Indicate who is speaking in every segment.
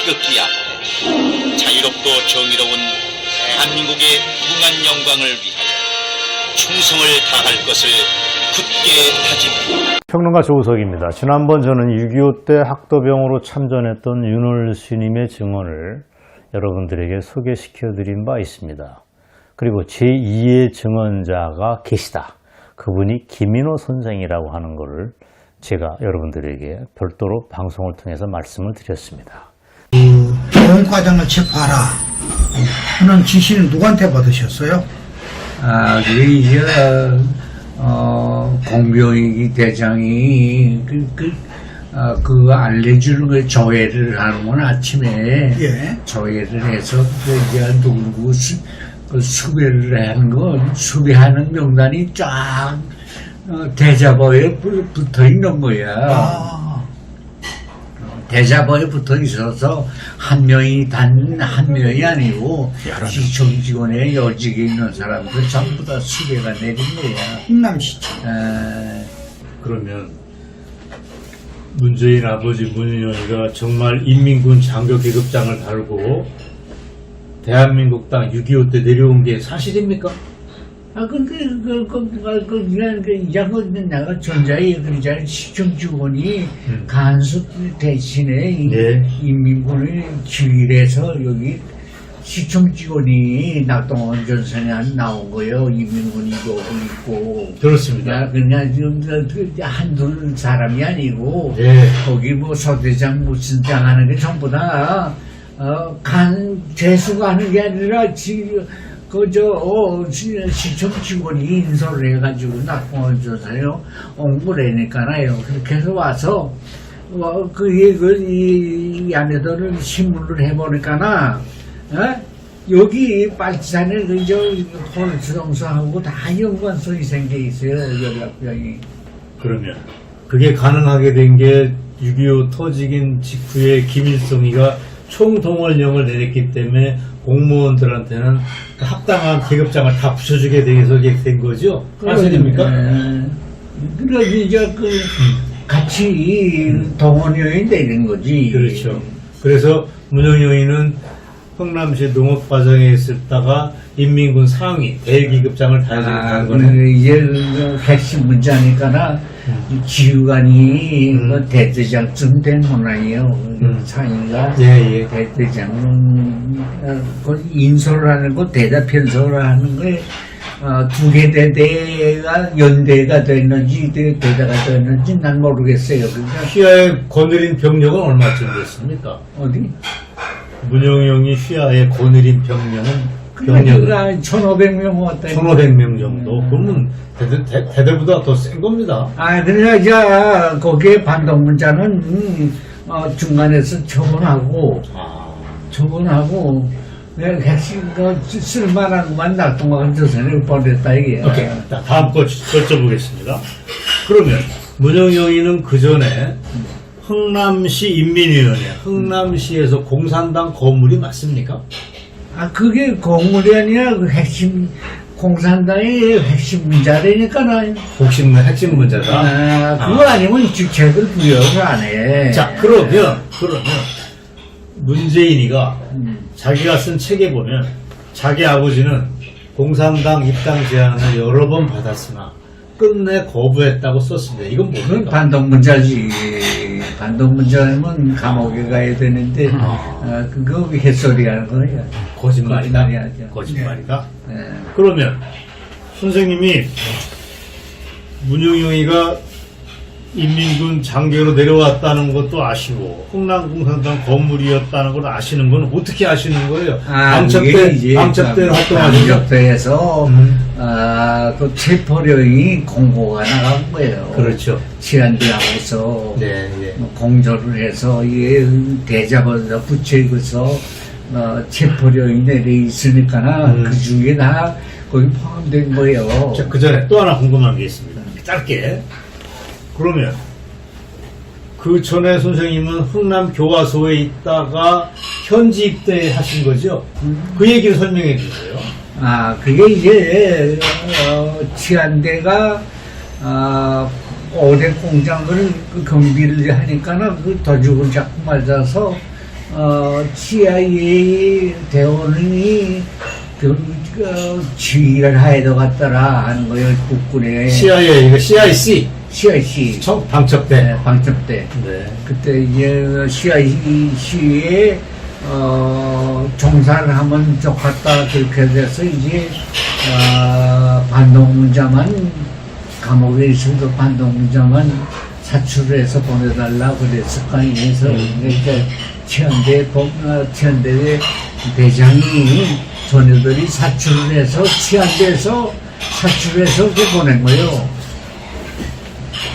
Speaker 1: 태극기 앞에 자유롭고 정의로운 대한민국의 무궁한 영광을 위하여 충성을 다할 것을 굳게 다짐합니다.
Speaker 2: 평론가 조우석입니다. 지난번 저는 6.25 때 학도병으로 참전했던 윤월 스님의 증언을 여러분들에게 소개시켜드린 바 있습니다. 그리고 제2의 증언자가 계시다. 그분이 김인호 선생이라고 하는 것을 제가 여러분들에게 별도로 방송을 통해서 말씀을 드렸습니다.
Speaker 3: 과장을 체포하라 하는 지시는 누구한테 받으셨어요?
Speaker 4: 공병위 대장이 그거 알려주는 거 조회를 하는구나. 아침에 조회를 해서 이제 누구 수배를 하는 거 수배하는 명단이 쫙 대자보에 붙어 있는 거야. 대자보에 붙어 있어서 한 명이 단 한 명이 아니고 시청 직원에 여직에 있는 사람들 전부 다 수배가 내린 거야.
Speaker 3: 흥남시청.
Speaker 2: 그러면 문재인 아버지 문윤영이가 정말 인민군 장교 계급장을 달고 대한민국 땅 6.25 때 내려온 게 사실입니까?
Speaker 4: 근데 내가 전자에 그러잖아. 시청 직원이 간수 대신에
Speaker 2: 예.
Speaker 4: 인민군을 지휘해서 여기 시청 직원이 낙동원 전선에 나온 거예요. 인민군이 여기 있고.
Speaker 2: 그렇습니다.
Speaker 4: 그냥 한둘 사람이 아니고
Speaker 2: 예.
Speaker 4: 거기 뭐 소대장 무슨 장 하는 게 전부 다 재수가 하는 게 아니라 시청 직원이 인솔을 해가지고 낙동원 전선에요 옹구를 해니까요. 그렇게 해서 와서 이 안에들은 신문을 해보니까나 여기 빨치산에 홀수동서하고 다 연관성이 생겨 있어요. 연락병이.
Speaker 2: 그러면 그게 가능하게 된 게 6.25 터지긴 직후에 김일성이가 총동원령을 내렸기 때문에 공무원들한테는 합당한 계급장을 다 붙여주게 돼서 된 거죠? 사실입니까?
Speaker 4: 그래서 이제 같이 동원령이 내린 거지.
Speaker 2: 그렇죠. 그래서 문영영이는 흥남시 농업과정에 있었다가 인민군 상위 대기급장을 다해주는 거네.
Speaker 4: 이제 핵심 문제니까나 지휘관이 대대장쯤 된 모양이에요. 상위가
Speaker 2: 예.
Speaker 4: 대대장은 인솔을 하는 거 대답 편성을 하는 거에 두 개 대대가 연대가 됐는지 대대가 됐는지 난 모르겠어요. 그러니까
Speaker 2: 휘하에 거느린 병력은 얼마쯤 됐습니까?
Speaker 4: 어디?
Speaker 2: 문영영이 휘하에 거느린 병력은
Speaker 4: 그러니까 1,500명 왔다.
Speaker 2: 1,500명 정도. 그러면 대대보다 더 센 겁니다.
Speaker 4: 그래서 이제 거기에 반동문자는 중간에서 처분하고 핵심 쓸만한 것만 낙동강 조선에 보냈다 이게.
Speaker 2: 오케이. 자, 다음 거 여쭤보겠습니다. 그러면 문영영이는 그 전에 흥남시 인민위원회, 흥남시에서 공산당 거물이 맞습니까?
Speaker 4: 그게 공물이 아니라 그 핵심 공산당의 핵심 문자라니까.
Speaker 2: 핵심 문제다.
Speaker 4: 그거 아니면 직책을 부여를 안 해.
Speaker 2: 자, 그러면 문재인이가 자기가 쓴 책에 보면 자기 아버지는 공산당 입당 제안을 여러 번 받았으나 끝내 거부했다고 썼습니다. 이건 뭡니까?
Speaker 4: 반동문자지. 반동문자면 감옥에 가야 되는데 그거 햇소리 하는 거야.
Speaker 2: 거짓말이다. 거짓말이다. 그러면 선생님이 문영영이가 인민군 장교로 내려왔다는 것도 아시고 흥남공산당 건물이었다는 걸 아시는 건 어떻게 아시는 거예요? 방첩대 활동하시죠?
Speaker 4: 방첩대에서 그 체포령이 공고가 나간 거예요.
Speaker 2: 그렇죠.
Speaker 4: 치안대하고서
Speaker 2: 네.
Speaker 4: 공조를 해서 이게 대자보에다 붙여서 체포령이 내려 있으니까 그 중에 다 거기 포함된 거예요.
Speaker 2: 자, 그 전에 또 하나 궁금한 게 있습니다. 짧게. 그러면 그 전에 선생님은 흥남 교화소에 있다가 현지 입대하신 거죠? 그 얘기를 설명해 주세요.
Speaker 4: 그게 이제 치안대가 5대 공장을 그 경비를 하니까는 그 도둑을 자꾸 맞아서 CIA 대원이 지휘를 해야 되겠더라 하는 거예요, 국군에.
Speaker 2: CIA, 이거 CIC.
Speaker 4: CIC.
Speaker 2: 방첩대.
Speaker 4: 네, 방첩대.
Speaker 2: 네.
Speaker 4: 그때 이제 CIC에 종사를 하면 좋겠다 그렇게 돼서 이제 반동문자만 감옥에 있어도 반동문자만 사출해서 보내달라 그랬을 거 아니에서 이제 치안대 대장이 소녀들이 사출을 해서 치안대에서 사출해서 이렇게 보낸 거예요.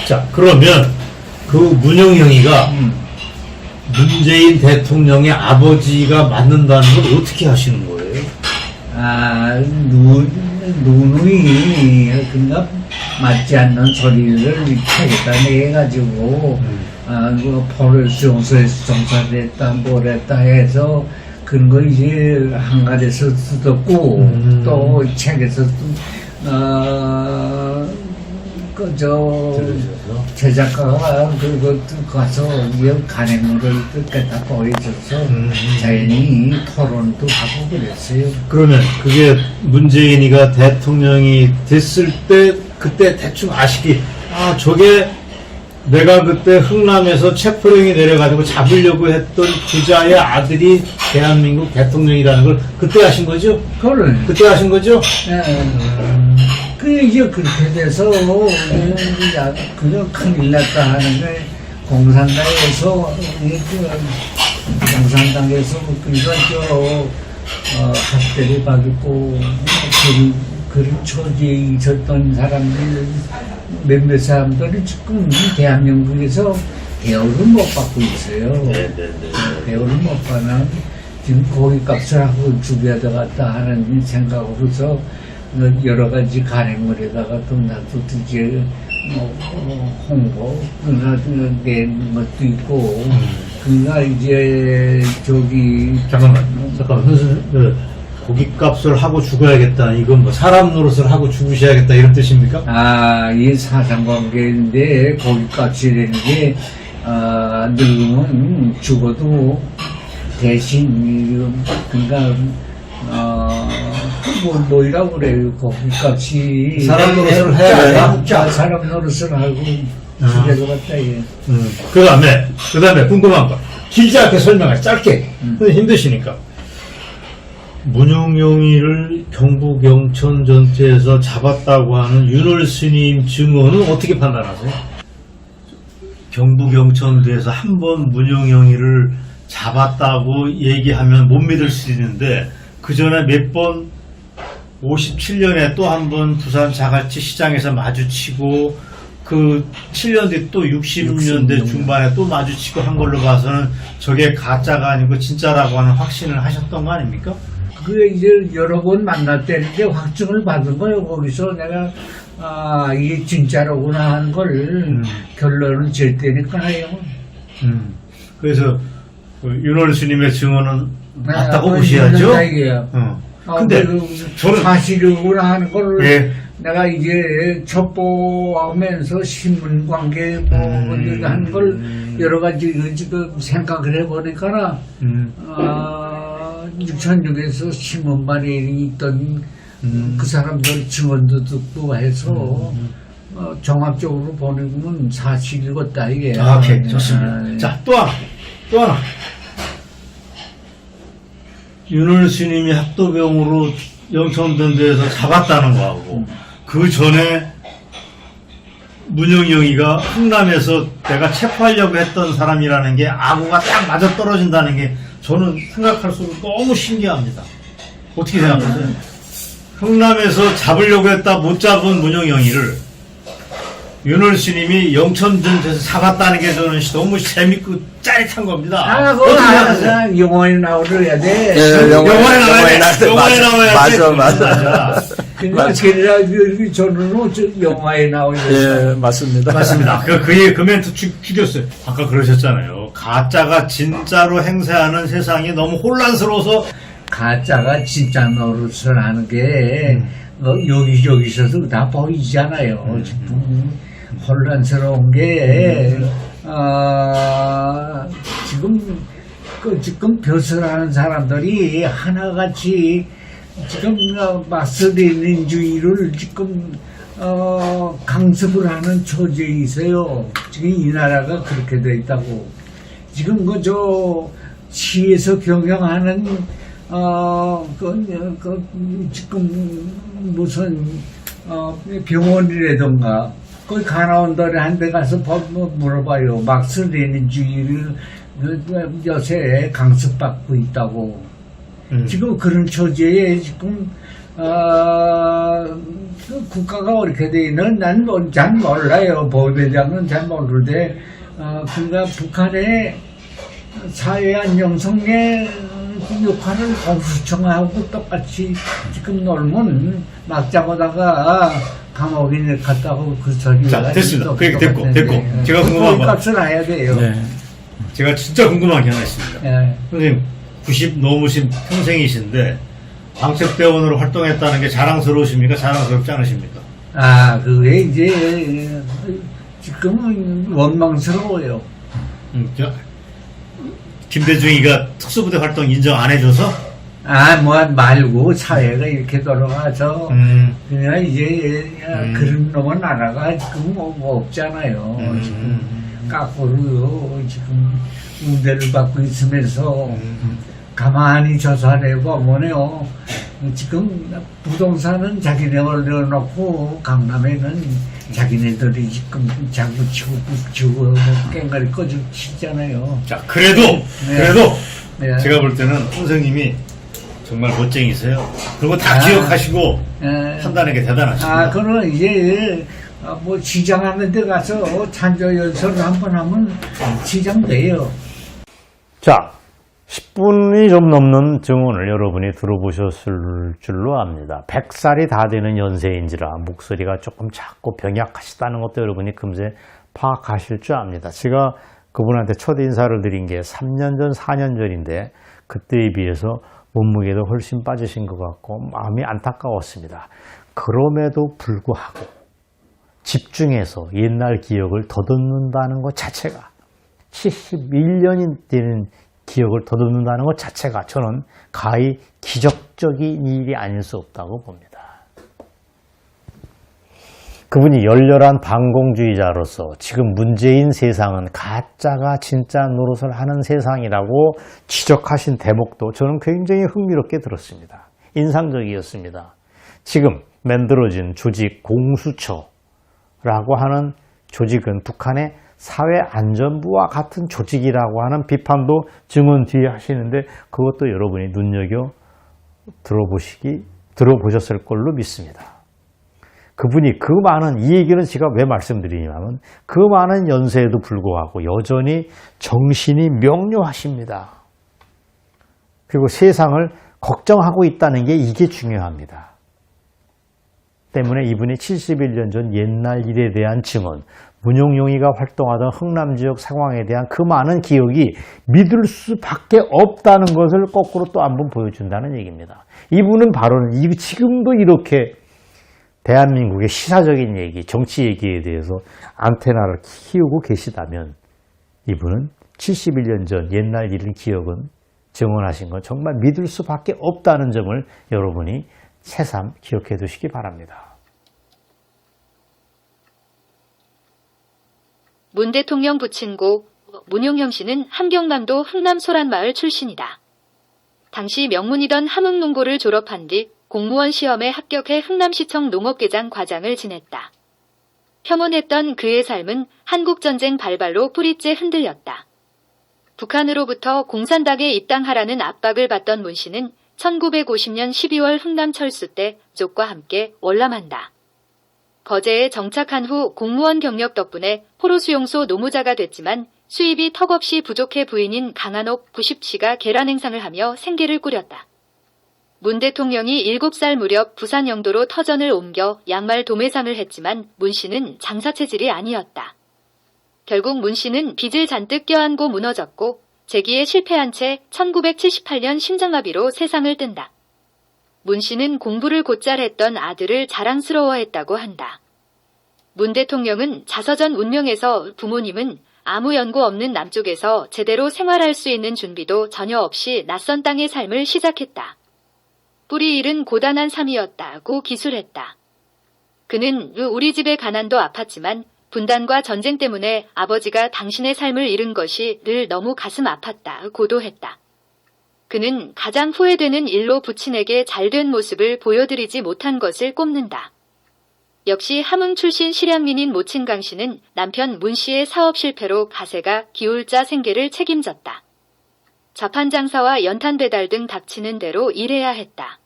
Speaker 2: 자, 그러면 그 문영영이가 문재인 대통령의 아버지가 맞는다는 걸 어떻게 하시는 거예요?
Speaker 4: 누누이 그러니까 맞지 않는 소리를 책에다 내가지고 포레스정서에서 정사됐다 뭐랬다 해서 그런 거 이제 한가에서 뜯었고 또 책에서 제작가가 그거 가서 간행물을 뜯겠다 보여줘서 자연히 토론도 하고 그랬어요.
Speaker 2: 그러면 그게 문재인이가 대통령이 됐을 때 그때 대충 아시기 저게 내가 그때 흥남에서 체포령이 내려가지고 잡으려고 했던 부자의 아들이 대한민국 대통령이라는 걸 그때 아신 거죠? 그때 아신 거죠?
Speaker 4: 그 이제 그렇게 돼서 그냥 큰일 났다 하는 게 공산당에서 그러니까 학대를 받고 그런 처지에 있었던 사람들 몇몇 사람들이 지금 대한민국에서 대우를 못 받고 있어요. 대우를 못 받는 지금 고깃값을 하고 죽여야 되겠다 하는 생각으로서 여러 가지 간행물에다가 또 나도 이제 홍보 낸 것도 있고 그가 이제
Speaker 2: 잠깐만 고깃값을 하고 죽어야겠다 이건 뭐 사람 노릇을 하고 죽으셔야겠다 이런 뜻입니까?
Speaker 4: 이 사상관계인데 고깃값이라는 게 늙으면 죽어도 대신 그러니까 뭐이라고 그래요. 고깃값이
Speaker 2: 사람 노릇을 해야
Speaker 4: 된다. 사람 노릇을 하고 죽여도 갔다 예.
Speaker 2: 그 다음에 궁금한 거 길지 않게 설명해 짧게 힘드시니까 문영영이를 경북 영천 전투에서 잡았다고 하는 윤월 스님 증언은 어떻게 판단하세요? 경북 영천도에서 한 번 문영영이를 잡았다고 얘기하면 못 믿을 수 있는데 그 전에 몇 번 57년에 또 한 번 부산 자갈치 시장에서 마주치고 그 7년 뒤 또 60년대 중반에 또 마주치고 한 걸로 봐서는 저게 가짜가 아니고 진짜라고 하는 확신을 하셨던 거 아닙니까?
Speaker 4: 그게 이제 여러 번 만났다는데 확증을 받은 거예요. 거기서 내가 이게 진짜로구나 하는 걸 결론을 질 때니까요.
Speaker 2: 그래서 윤월 스님의 증언은 맞다고 보셔야죠. 근데
Speaker 4: 저는 사실이구나 하는 걸 내가 이제 첩보하면서 신문 관계 하는 걸 여러 가지 지금 생각을 해보니까 6,600에서 신문반에 있던 그 사람들 증언도 듣고 해서 종합적으로 보내면 사실이겠다 이게.
Speaker 2: 오케이 좋습니다. 자 또 하나. 윤월 스님이 학도병으로 영천전도에서 잡았다는 거하고 그 전에 문영영이가 흥남에서 내가 체포하려고 했던 사람이라는 게 아구가 딱 맞아 떨어진다는 게 저는 생각할수록 너무 신기합니다. 어떻게 생각하세요? 흥남에서 잡으려고 했다 못 잡은 문영영이를 윤월 스님이 영천전투에서 잡았다는 게 저는 너무 재밌고 짜릿한 겁니다.
Speaker 4: 그건 항상 영화에 나오려야 돼.
Speaker 2: 영화에 나와야 돼.
Speaker 5: 맞아.
Speaker 4: 그러니까 저는 영화에 나오려고.
Speaker 5: 예, 맞습니다.
Speaker 2: 그 멘트 죽였어요. 아까 그러셨잖아요. 가짜가 진짜로 행세하는 세상이 너무 혼란스러워서
Speaker 4: 가짜가 진짜 노릇을 하는 게 여기저기서도 다 보이잖아요. 지금 혼란스러운 게 지금 지금 벼슬하는 사람들이 하나같이 지금 마스레닌주의를 지금 강습을 하는 처지에 있어요. 지금 이 나라가 그렇게 돼 있다고. 지금 시에서 경영하는 지금 무슨 병원이라던가 거기 간호원들이 한 데 가서 물어봐요. 막스레닌주의를 요새 강습받고 있다고. 지금 그런 처지에 지금 국가가 어떻게 돼 있는 난 잘 몰라요. 보도대장은 잘 모르는데 그러니까 북한의 사회 안정성의 역할을 공수청하고 똑같이 지금 놀면 막 잡아다가 감옥에 갔다고 그 소리가.
Speaker 2: 자, 됐습니다. 그 얘기 됐고. 제가 궁금한 거.
Speaker 4: 값을 해야 돼요.
Speaker 2: 네. 제가 진짜 궁금한 게 하나 있습니다.
Speaker 4: 네.
Speaker 2: 선생님, 90 넘으신 평생이신데, 방책대원으로 활동했다는 게 자랑스러우십니까? 자랑스럽지 않으십니까?
Speaker 4: 그게 이제, 지금은 원망스러워요.
Speaker 2: 김대중이가 특수부대 활동 인정 안 해줘서?
Speaker 4: 말고, 사회가 이렇게 돌아가서, 그냥 이제, 그런 놈은 나라가 지금 없잖아요. 지금, 까꾸로 지금, 우대를 받고 있으면서, 가만히 조사해보면요, 지금 부동산은 자기네 올려놓고, 강남에는 자기네들이 지금 자구 치고 북치고 깽가리 꺼져 치잖아요.
Speaker 2: 자, 그래도
Speaker 4: 네.
Speaker 2: 제가 볼 때는 선생님이 정말 멋쟁이세요. 그리고 다 기억하시고 판단하는 게 대단하십니다.
Speaker 4: 그럼 이제 시장하는 데 가서 찬조 연설을 한번 하면 시장돼요.
Speaker 2: 자, 10분이 좀 넘는 증언을 여러분이 들어보셨을 줄로 압니다. 100살이 다 되는 연세인지라 목소리가 조금 작고 병약하시다는 것도 여러분이 금세 파악하실 줄 압니다. 제가 그분한테 첫 인사를 드린 게 3년 전, 4년 전인데 그때에 비해서 몸무게도 훨씬 빠지신 것 같고 마음이 안타까웠습니다. 그럼에도 불구하고 집중해서 옛날 기억을 더듬는다는 것 자체가 71년이 되는 기억을 더듬는다는 것 자체가 저는 가히 기적적인 일이 아닐 수 없다고 봅니다. 그분이 열렬한 반공주의자로서 지금 문재인 세상은 가짜가 진짜 노릇을 하는 세상이라고 지적하신 대목도 저는 굉장히 흥미롭게 들었습니다. 인상적이었습니다. 지금 만들어진 조직 공수처라고 하는 조직은 북한의 사회안전부와 같은 조직이라고 하는 비판도 증언 뒤에 하시는데 그것도 여러분이 눈여겨 들어보셨을 걸로 믿습니다. 그분이 그 많은, 이 얘기는 제가 왜 말씀드리냐면 그 많은 연세에도 불구하고 여전히 정신이 명료하십니다. 그리고 세상을 걱정하고 있다는 게 이게 중요합니다. 때문에 이분이 71년 전 옛날 일에 대한 증언, 문용용이가 활동하던 흥남 지역 상황에 대한 그 많은 기억이 믿을 수밖에 없다는 것을 거꾸로 또 한 번 보여준다는 얘기입니다. 이분은 바로는 지금도 이렇게 대한민국의 시사적인 얘기, 정치 얘기에 대해서 안테나를 키우고 계시다면 이분은 71년 전 옛날 일의 기억은 증언하신 건 정말 믿을 수밖에 없다는 점을 여러분이 새삼 기억해 두시기 바랍니다.
Speaker 5: 문 대통령 부친고 문용영 씨는 함경남도 흥남 소란마을 출신이다. 당시 명문이던 함흥농고를 졸업한 뒤 공무원 시험에 합격해 흥남시청 농업계장 과장을 지냈다. 평온했던 그의 삶은 한국전쟁 발발로 뿌리째 흔들렸다. 북한으로부터 공산당에 입당하라는 압박을 받던 문 씨는 1950년 12월 흥남 철수 때 족과 함께 월남한다. 거제에 정착한 후 공무원 경력 덕분에 포로수용소 노무자가 됐지만 수입이 턱없이 부족해 부인인 강한옥 90씨가 계란 행상을 하며 생계를 꾸렸다. 문 대통령이 7살 무렵 부산 영도로 터전을 옮겨 양말 도매상을 했지만 문 씨는 장사 체질이 아니었다. 결국 문 씨는 빚을 잔뜩 껴안고 무너졌고 재기에 실패한 채 1978년 심장마비로 세상을 뜬다. 문 씨는 공부를 곧잘 했던 아들을 자랑스러워했다고 한다. 문 대통령은 자서전 운명에서 부모님은 아무 연고 없는 남쪽에서 제대로 생활할 수 있는 준비도 전혀 없이 낯선 땅의 삶을 시작했다. 뿌리 잃은 고단한 삶이었다고 기술했다. 그는 우리 집의 가난도 아팠지만 분단과 전쟁 때문에 아버지가 당신의 삶을 잃은 것이 늘 너무 가슴 아팠다 고도했다. 그는 가장 후회되는 일로 부친에게 잘된 모습을 보여드리지 못한 것을 꼽는다. 역시 함흥 출신 실향민인 모친 강 씨는 남편 문 씨의 사업 실패로 가세가 기울자 생계를 책임졌다. 자판 장사와 연탄 배달 등 닥치는 대로 일해야 했다.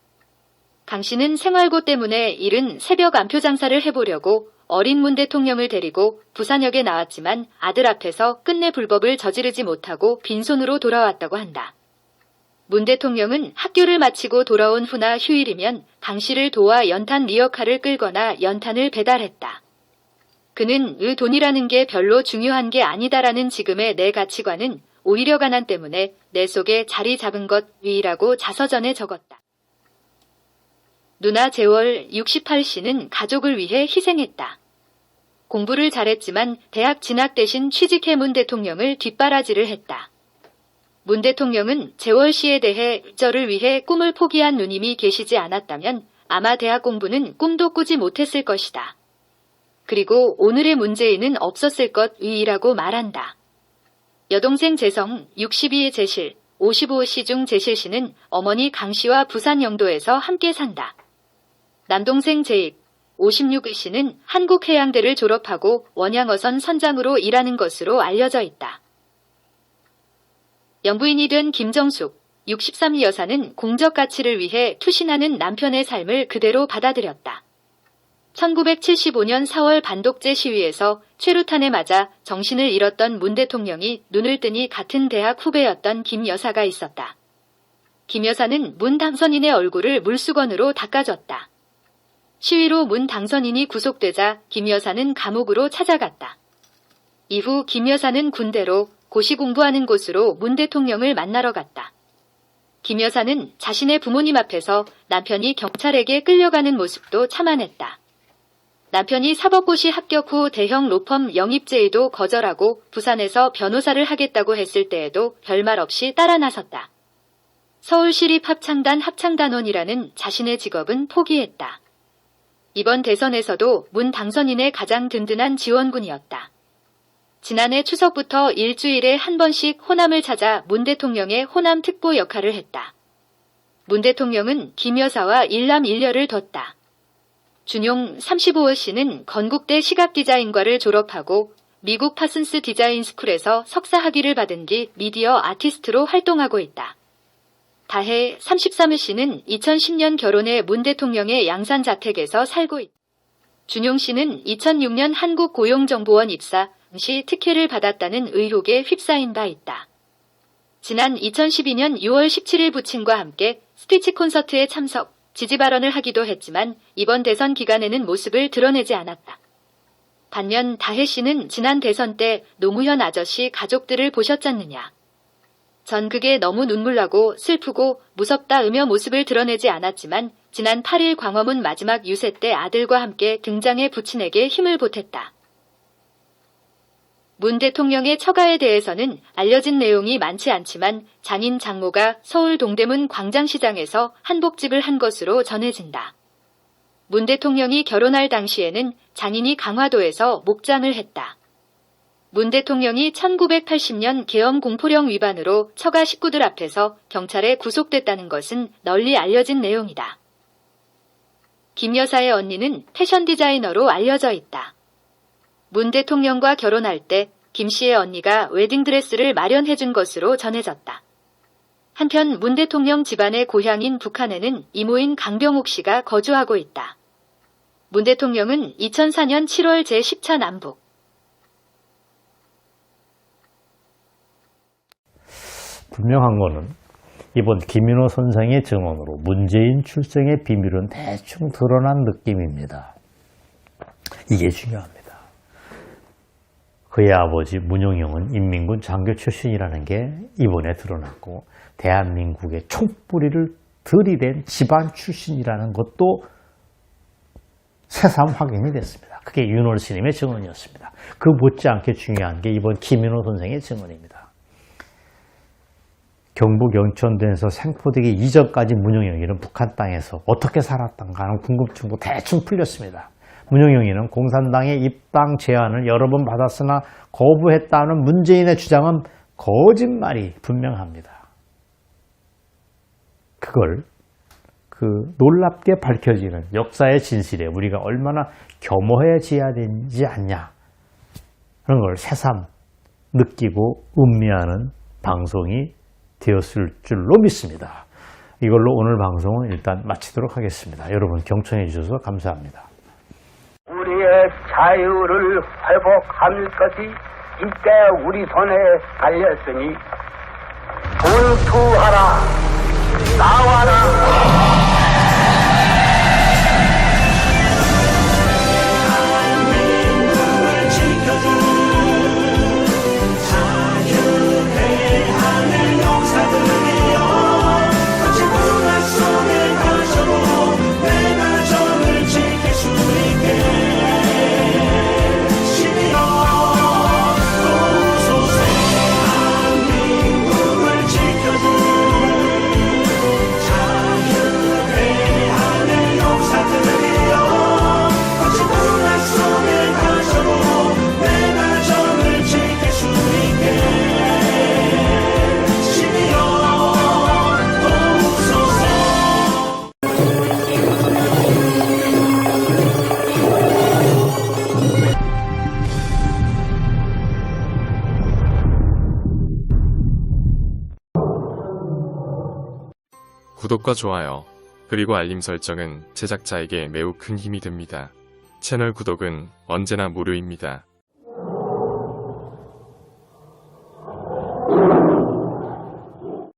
Speaker 5: 강 씨는 생활고 때문에 이른 새벽 암표 장사를 해보려고 어린 문 대통령을 데리고 부산역에 나왔지만 아들 앞에서 끝내 불법을 저지르지 못하고 빈손으로 돌아왔다고 한다. 문 대통령은 학교를 마치고 돌아온 후나 휴일이면 강 씨를 도와 연탄 리어카를 끌거나 연탄을 배달했다. 그는 돈이라는 게 별로 중요한 게 아니다라는 지금의 내 가치관은 오히려 가난 때문에 내 속에 자리 잡은 것 위라고 자서전에 적었다. 누나 재월 68씨는 가족을 위해 희생했다. 공부를 잘했지만 대학 진학 대신 취직해 문 대통령을 뒷바라지를 했다. 문 대통령은 재월 씨에 대해 저를 위해 꿈을 포기한 누님이 계시지 않았다면 아마 대학 공부는 꿈도 꾸지 못했을 것이다. 그리고 오늘의 문재인은 없었을 것 위라고 말한다. 여동생 재성 62의 재실, 55씨 중 재실 씨는 어머니 강 씨와 부산 영도에서 함께 산다. 남동생 재익 56의 씨는 한국해양대를 졸업하고 원양어선 선장으로 일하는 것으로 알려져 있다. 영부인이 된 김정숙 63의 여사는 공적 가치를 위해 투신하는 남편의 삶을 그대로 받아들였다. 1975년 4월 반독재 시위에서 최루탄에 맞아 정신을 잃었던 문 대통령이 눈을 뜨니 같은 대학 후배였던 김 여사가 있었다. 김 여사는 문 당선인의 얼굴을 물수건으로 닦아줬다. 시위로 문 당선인이 구속되자 김 여사는 감옥으로 찾아갔다. 이후 김 여사는 군대로 고시 공부하는 곳으로 문 대통령을 만나러 갔다. 김 여사는 자신의 부모님 앞에서 남편이 경찰에게 끌려가는 모습도 참아냈다. 남편이 사법고시 합격 후 대형 로펌 영입 제의도 거절하고 부산에서 변호사를 하겠다고 했을 때에도 별말 없이 따라 나섰다. 서울시립합창단 합창단원이라는 자신의 직업은 포기했다. 이번 대선에서도 문 당선인의 가장 든든한 지원군이었다. 지난해 추석부터 일주일에 한 번씩 호남을 찾아 문 대통령의 호남 특보 역할을 했다. 문 대통령은 김 여사와 일남일녀를 뒀다. 준용 35호 씨는 건국대 시각디자인과를 졸업하고 미국 파슨스 디자인 스쿨에서 석사 학위를 받은 뒤 미디어 아티스트로 활동하고 있다. 다혜 33호 씨는 2010년 결혼해 문 대통령의 양산 자택에서 살고 있다. 준용 씨는 2006년 한국고용정보원 입사 시 특혜를 받았다는 의혹에 휩싸인 바 있다. 지난 2012년 6월 17일 부친과 함께 스피치 콘서트에 참석, 지지 발언을 하기도 했지만 이번 대선 기간에는 모습을 드러내지 않았다. 반면 다혜 씨는 지난 대선 때 노무현 아저씨 가족들을 보셨잖느냐. 전 그게 너무 눈물나고 슬프고 무섭다으며 모습을 드러내지 않았지만 지난 8일 광화문 마지막 유세 때 아들과 함께 등장해 부친에게 힘을 보탰다. 문 대통령의 처가에 대해서는 알려진 내용이 많지 않지만 장인 장모가 서울 동대문 광장시장에서 한복집을 한 것으로 전해진다. 문 대통령이 결혼할 당시에는 장인이 강화도에서 목장을 했다. 문 대통령이 1980년 계엄 공포령 위반으로 처가 식구들 앞에서 경찰에 구속됐다는 것은 널리 알려진 내용이다. 김 여사의 언니는 패션 디자이너로 알려져 있다. 문 대통령과 결혼할 때 김 씨의 언니가 웨딩드레스를 마련해준 것으로 전해졌다. 한편 문 대통령 집안의 고향인 북한에는 이모인 강병욱 씨가 거주하고 있다. 문 대통령은 2004년 7월 제10차 남북
Speaker 2: 분명한 거는 이번 김인호 선생의 증언으로 문재인 출생의 비밀은 대충 드러난 느낌입니다. 이게 중요합니다. 그의 아버지 문용영은 인민군 장교 출신이라는 게 이번에 드러났고 대한민국의 촛불이를 들이댄 집안 출신이라는 것도 새삼 확인이 됐습니다. 그게 윤월 스님의 증언이었습니다. 그 못지않게 중요한 게 이번 김인호 선생의 증언입니다. 경북 영천도에서 생포되기 이전까지 문용영이는 북한 땅에서 어떻게 살았던가 하는 궁금증도 대충 풀렸습니다. 문용영이는 공산당의 입당 제안을 여러 번 받았으나 거부했다는 문재인의 주장은 거짓말이 분명합니다. 그걸 그 놀랍게 밝혀지는 역사의 진실에 우리가 얼마나 겸허해져야 되지 않냐 그런 걸 새삼 느끼고 음미하는 방송이 되었을 줄로 믿습니다. 이걸로 오늘 방송은 일단 마치도록 하겠습니다. 여러분 경청해 주셔서 감사합니다.
Speaker 6: 우리의 자유를 회복할 것이 이때 우리 손에 달렸으니 분투하라, 싸워라.
Speaker 7: 구독과 좋아요, 그리고 알림 설정은 제작자에게 매우 큰 힘이 됩니다. 채널 구독은 언제나 무료입니다.